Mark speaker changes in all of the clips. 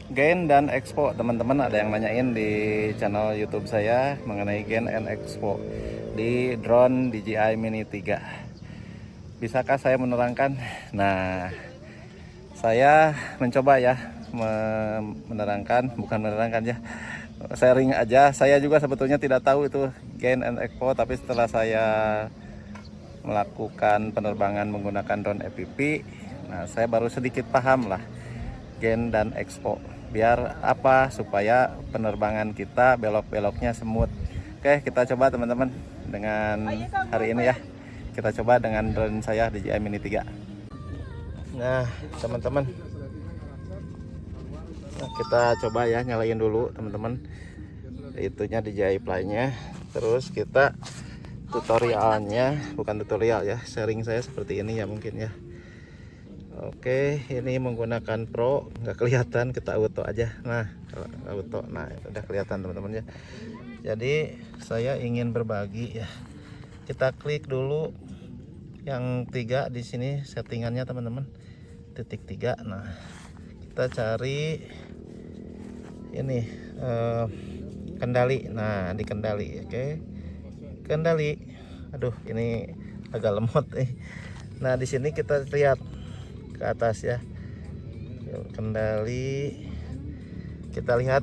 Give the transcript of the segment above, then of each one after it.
Speaker 1: Gain dan Expo. Teman-teman ada yang nanyain di channel YouTube saya mengenai Gain and Expo di drone DJI Mini 3. Bisakah saya menerangkan? Nah, saya mencoba ya menerangkan, bukan menerangkan ya, sharing aja. Saya juga sebetulnya tidak tahu itu Gain and Expo, tapi setelah saya melakukan penerbangan menggunakan drone FPV, nah saya baru sedikit paham lah Gain dan Expo. Biar apa? Supaya penerbangan kita belok-beloknya semut. Oke, kita coba teman-teman dengan hari ini ya. Kita coba dengan drone saya DJI Mini 3. Nah, teman-teman, kita coba ya, nyalain dulu teman-teman. Itunya DJI Fly-nya. Terus kita tutorialnya, bukan tutorial ya, sharing saya seperti ini ya mungkin ya. Oke, ini menggunakan Pro, nggak kelihatan, kita auto aja. Nah, kalau auto, nah udah kelihatan teman-teman ya. Jadi saya ingin berbagi ya. Kita klik dulu yang 3 di sini settingannya teman-teman. Titik 3. Nah, kita cari ini kendali. Nah, di kendali, oke. Kendali. Aduh, ini agak lemot nih. Nah, di sini kita lihat ke atas ya, kendali. Kita lihat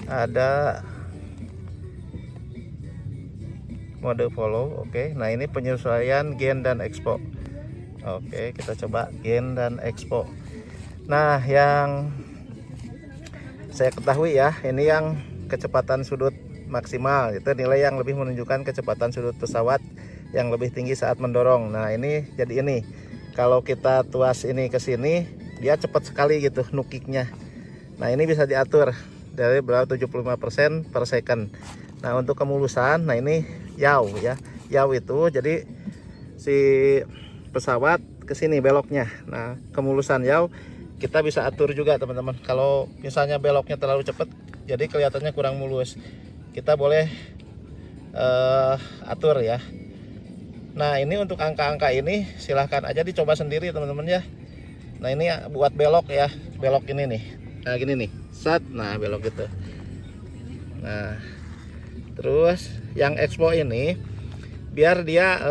Speaker 1: ada mode follow. Oke, nah ini penyesuaian Gain dan Expo. Oke, kita coba Gain dan Expo. Nah, yang saya ketahui ya, ini yang kecepatan sudut maksimal, itu nilai yang lebih menunjukkan kecepatan sudut pesawat yang lebih tinggi saat mendorong. Nah, ini jadi ini kalau kita tuas ini ke sini, dia cepat sekali gitu nukiknya. Nah, ini bisa diatur dari berapa, 75% per second. Nah, untuk kemulusan, nah ini yaw ya. Yaw itu jadi si pesawat ke sini beloknya. Nah, kemulusan yaw kita bisa atur juga teman-teman. Kalau misalnya beloknya terlalu cepat, jadi kelihatannya kurang mulus, kita boleh atur ya. Nah, ini untuk angka-angka ini silahkan aja dicoba sendiri teman-teman ya. Nah, ini buat belok ya, belok ini nih. Nah, gini nih, set, nah belok gitu. Nah, terus yang Expo ini biar dia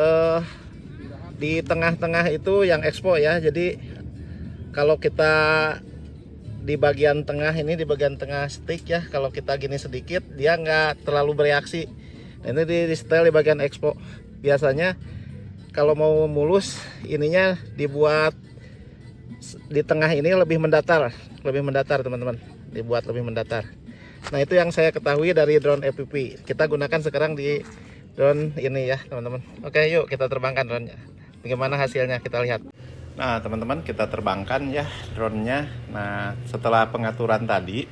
Speaker 1: di tengah-tengah itu yang Expo ya. Jadi kalau kita di bagian tengah ini, di bagian tengah stick ya, kalau kita gini sedikit dia nggak terlalu bereaksi. Nah, ini di setel di bagian Expo. Biasanya kalau mau mulus ininya dibuat di tengah ini lebih mendatar teman-teman, dibuat lebih mendatar. Nah, itu yang saya ketahui dari drone FPV. Kita gunakan sekarang di drone ini ya teman-teman. Oke, yuk kita terbangkan drone-nya. Bagaimana hasilnya kita lihat. Nah, teman-teman, kita terbangkan ya drone-nya. Nah, setelah pengaturan tadi,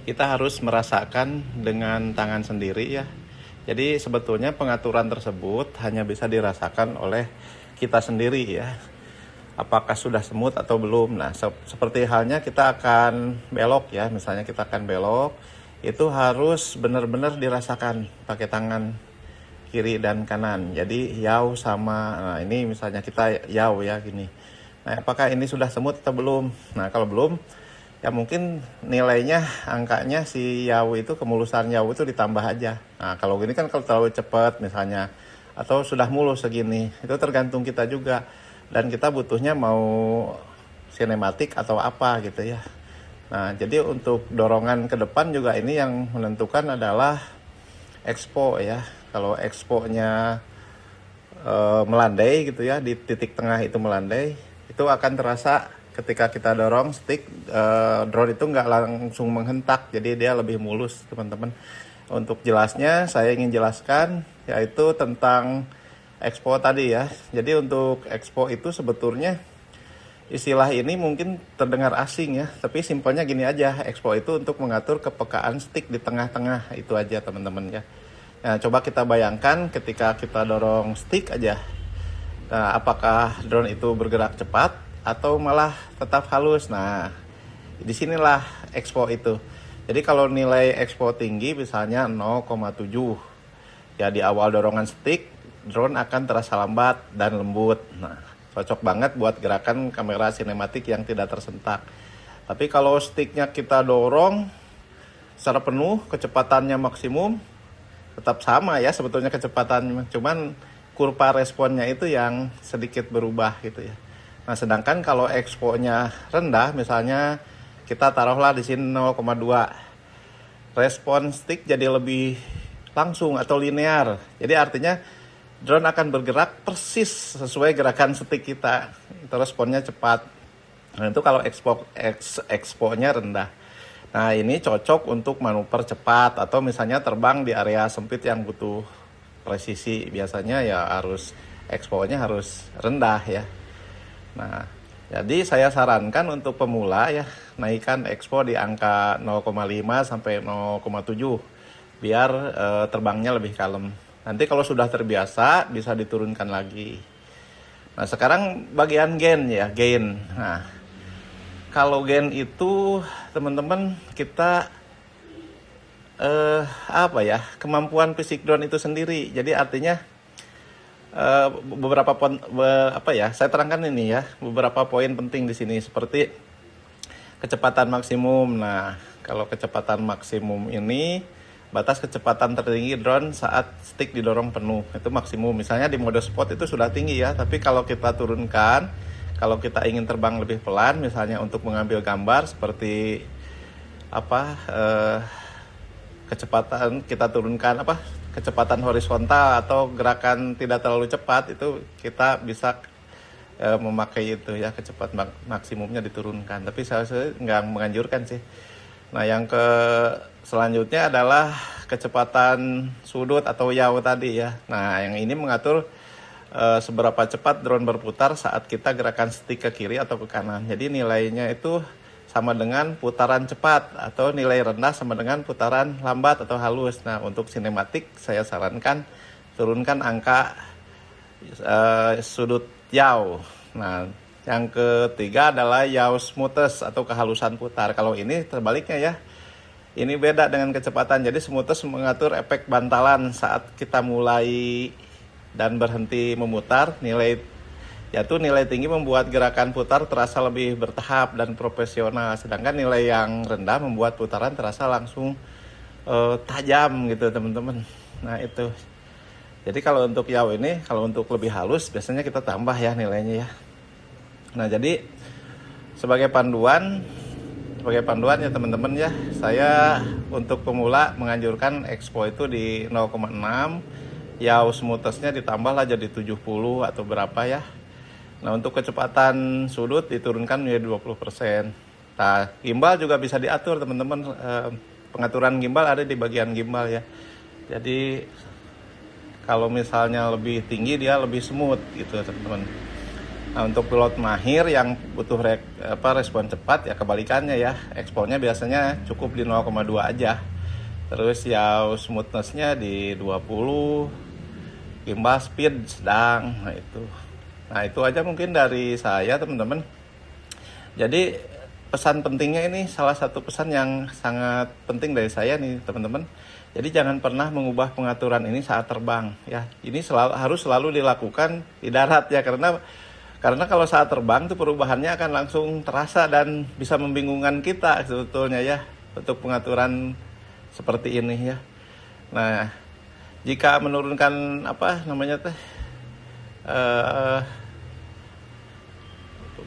Speaker 1: kita harus merasakan dengan tangan sendiri ya. Jadi sebetulnya pengaturan tersebut hanya bisa dirasakan oleh kita sendiri ya. Apakah sudah smooth atau belum. Nah, seperti halnya kita akan belok ya. Misalnya kita akan belok, itu harus benar-benar dirasakan pakai tangan kiri dan kanan. Jadi yaw sama, nah ini misalnya kita yaw ya gini. Nah, apakah ini sudah smooth atau belum. Nah, kalau belum, ya mungkin nilainya, angkanya si yaw itu, kemulusan yaw itu ditambah aja. Nah, kalau gini kan kalau terlalu cepat misalnya, atau sudah mulus segini, itu tergantung kita juga. Dan kita butuhnya mau sinematik atau apa gitu ya. Nah, jadi untuk dorongan ke depan juga ini yang menentukan adalah Expo ya. Kalau Expo-nya melandai gitu ya, di titik tengah itu melandai, itu akan terasa ketika kita dorong stick, drone itu nggak langsung menghentak, jadi dia lebih mulus teman-teman. Untuk jelasnya saya ingin jelaskan yaitu tentang Expo tadi ya. Jadi untuk Expo itu sebetulnya istilah ini mungkin terdengar asing ya, tapi simpelnya gini aja. Expo itu untuk mengatur kepekaan stick di tengah-tengah, itu aja teman-teman ya. Nah, coba kita bayangkan ketika kita dorong stick aja. Nah, apakah drone itu bergerak cepat atau malah tetap halus? Nah, disinilah Expo itu. Jadi kalau nilai Expo tinggi misalnya 0,7 ya, di awal dorongan stick drone akan terasa lambat dan lembut. Nah, cocok banget buat gerakan kamera sinematik yang tidak tersentak. Tapi kalau sticknya kita dorong secara penuh, kecepatannya maksimum, tetap sama ya sebetulnya kecepatannya, cuman kurva responnya itu yang sedikit berubah gitu ya. Nah, sedangkan kalau expo-nya rendah, misalnya kita taruhlah di sini 0,2, respon stick jadi lebih langsung atau linear. Jadi artinya drone akan bergerak persis sesuai gerakan stick kita. Itu responnya cepat. Nah, itu kalau expo-nya rendah. Nah, ini cocok untuk manuver cepat atau misalnya terbang di area sempit yang butuh presisi. Biasanya ya harus expo-nya harus rendah ya. Nah, jadi saya sarankan untuk pemula ya, naikkan expo di angka 0,5 sampai 0,7 biar terbangnya lebih kalem. Nanti kalau sudah terbiasa bisa diturunkan lagi. Nah, sekarang bagian gain ya, gain. Nah, kalau gain itu teman-teman kita apa ya, kemampuan fisik drone itu sendiri. Jadi artinya beberapa saya terangkan ini ya, beberapa poin penting di sini seperti kecepatan maksimum. Nah, kalau kecepatan maksimum ini batas kecepatan tertinggi drone saat stick didorong penuh, itu maksimum. Misalnya di mode spot itu sudah tinggi ya, tapi kalau kita turunkan, kalau kita ingin terbang lebih pelan, misalnya untuk mengambil gambar seperti kecepatan kita turunkan kecepatan horizontal atau gerakan tidak terlalu cepat, itu kita bisa memakai itu ya, kecepatan maksimumnya diturunkan. Tapi saya nggak menganjurkan sih. Nah, yang selanjutnya adalah kecepatan sudut atau yaw tadi ya. Nah, yang ini mengatur seberapa cepat drone berputar saat kita gerakan stick ke kiri atau ke kanan. Jadi nilainya itu sama dengan putaran cepat, atau nilai rendah sama dengan putaran lambat atau halus. Nah, untuk sinematik saya sarankan turunkan angka sudut yaw. Nah, yang ketiga adalah yaw smoothness atau kehalusan putar. Kalau ini terbaliknya ya. Ini beda dengan kecepatan. Jadi smoothness mengatur efek bantalan saat kita mulai dan berhenti memutar. Nilai tinggi membuat gerakan putar terasa lebih bertahap dan profesional. Sedangkan nilai yang rendah membuat putaran terasa langsung tajam gitu teman-teman. Nah, itu. Jadi kalau untuk yaw ini, kalau untuk lebih halus biasanya kita tambah ya nilainya ya. Nah, jadi sebagai panduan ya teman-teman ya, saya untuk pemula menganjurkan expo itu di 0,6, yaw smoothness-nya ditambahlah jadi 70 atau berapa ya. Nah, untuk kecepatan sudut diturunkan menjadi 20%. Nah, gimbal juga bisa diatur teman-teman. Pengaturan gimbal ada di bagian gimbal ya. Jadi kalau misalnya lebih tinggi dia lebih smooth gitu teman-teman. Nah, untuk pilot mahir yang butuh respon cepat ya kebalikannya ya. Expo-nya biasanya cukup di 0,2 aja. Terus yaw smoothness-nya di 20, gimbal speed sedang. Nah, itu aja mungkin dari saya teman-teman. Jadi pesan pentingnya ini, salah satu pesan yang sangat penting dari saya nih teman-teman. Jadi jangan pernah mengubah pengaturan ini saat terbang ya. Ini harus selalu dilakukan di darat ya, karena kalau saat terbang tuh perubahannya akan langsung terasa dan bisa membingungkan kita sebetulnya ya untuk pengaturan seperti ini ya. Nah, jika menurunkan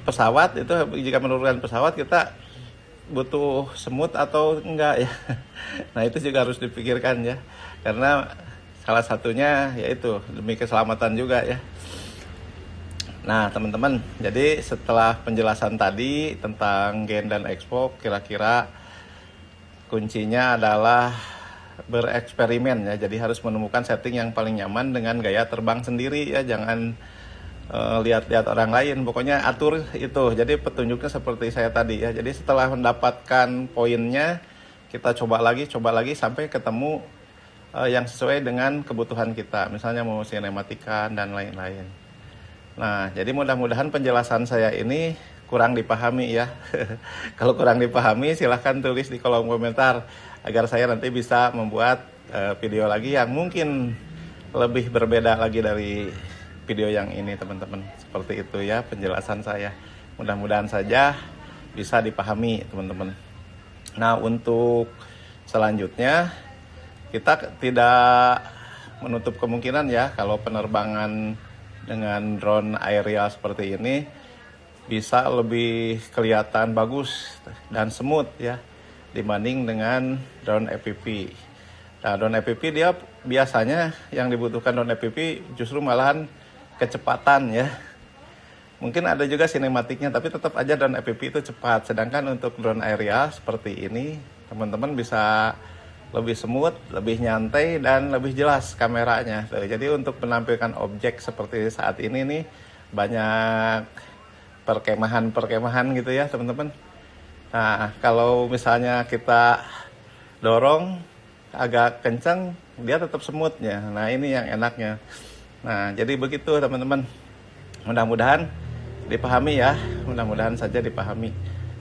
Speaker 1: pesawat itu, jika menurunkan pesawat kita butuh semut atau enggak ya. Nah, itu juga harus dipikirkan ya, karena salah satunya yaitu demi keselamatan juga ya. Nah, teman-teman, jadi setelah penjelasan tadi tentang gain dan expo, kira-kira kuncinya adalah bereksperimen ya. Jadi harus menemukan setting yang paling nyaman dengan gaya terbang sendiri ya. Jangan lihat-lihat orang lain, pokoknya atur itu. Jadi petunjuknya seperti saya tadi ya. Jadi setelah mendapatkan poinnya, kita coba lagi sampai ketemu yang sesuai dengan kebutuhan kita. Misalnya mau sinematikan dan lain-lain. Nah, jadi mudah-mudahan penjelasan saya ini kurang dipahami ya. Kalau kurang dipahami silahkan tulis di kolom komentar agar saya nanti bisa membuat video lagi yang mungkin lebih berbeda lagi dari video yang ini teman-teman. Seperti itu ya penjelasan saya. Mudah-mudahan saja bisa dipahami teman-teman. Nah, untuk selanjutnya kita tidak menutup kemungkinan ya kalau penerbangan dengan drone aerial seperti ini bisa lebih kelihatan bagus dan smooth ya dibanding dengan drone FPV. Nah, drone FPV dia biasanya yang dibutuhkan drone FPV justru malahan kecepatan ya. Mungkin ada juga sinematiknya, tapi tetap aja drone FPV itu cepat. Sedangkan untuk drone aerial seperti ini, teman-teman bisa lebih smooth, lebih nyantai, dan lebih jelas kameranya. Jadi untuk menampilkan objek seperti saat ini nih, banyak perkemahan-perkemahan gitu ya teman-teman. Nah, kalau misalnya kita dorong agak kencang, dia tetap smoothnya. Nah, ini yang enaknya. Nah, jadi begitu teman-teman. Mudah-mudahan dipahami ya, mudah-mudahan saja dipahami.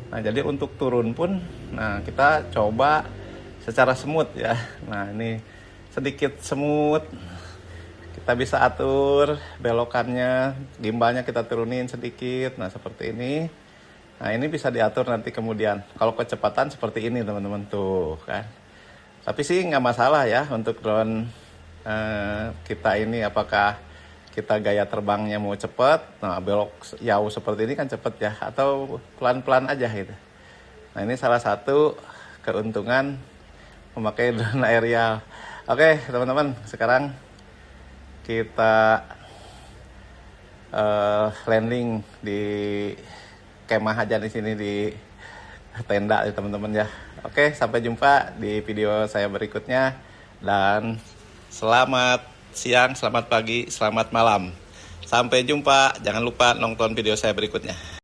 Speaker 1: Nah, jadi untuk turun pun, nah kita coba secara smooth ya. Nah, ini sedikit smooth. Kita bisa atur belokannya, gimbalnya kita turunin sedikit. Nah, seperti ini. Nah, ini bisa diatur nanti kemudian. Kalau kecepatan seperti ini teman-teman tuh kan. Tapi sih nggak masalah ya untuk drone kita ini, apakah kita gaya terbangnya mau cepet, nah belok jauh seperti ini kan cepet ya, atau pelan-pelan aja gitu. Nah, ini salah satu keuntungan memakai drone aerial. Oke teman-teman, sekarang kita landing di kemah aja di sini di tenda ya teman-teman ya. Oke, sampai jumpa di video saya berikutnya, dan selamat siang, selamat pagi, selamat malam. Sampai jumpa. Jangan lupa nonton video saya berikutnya.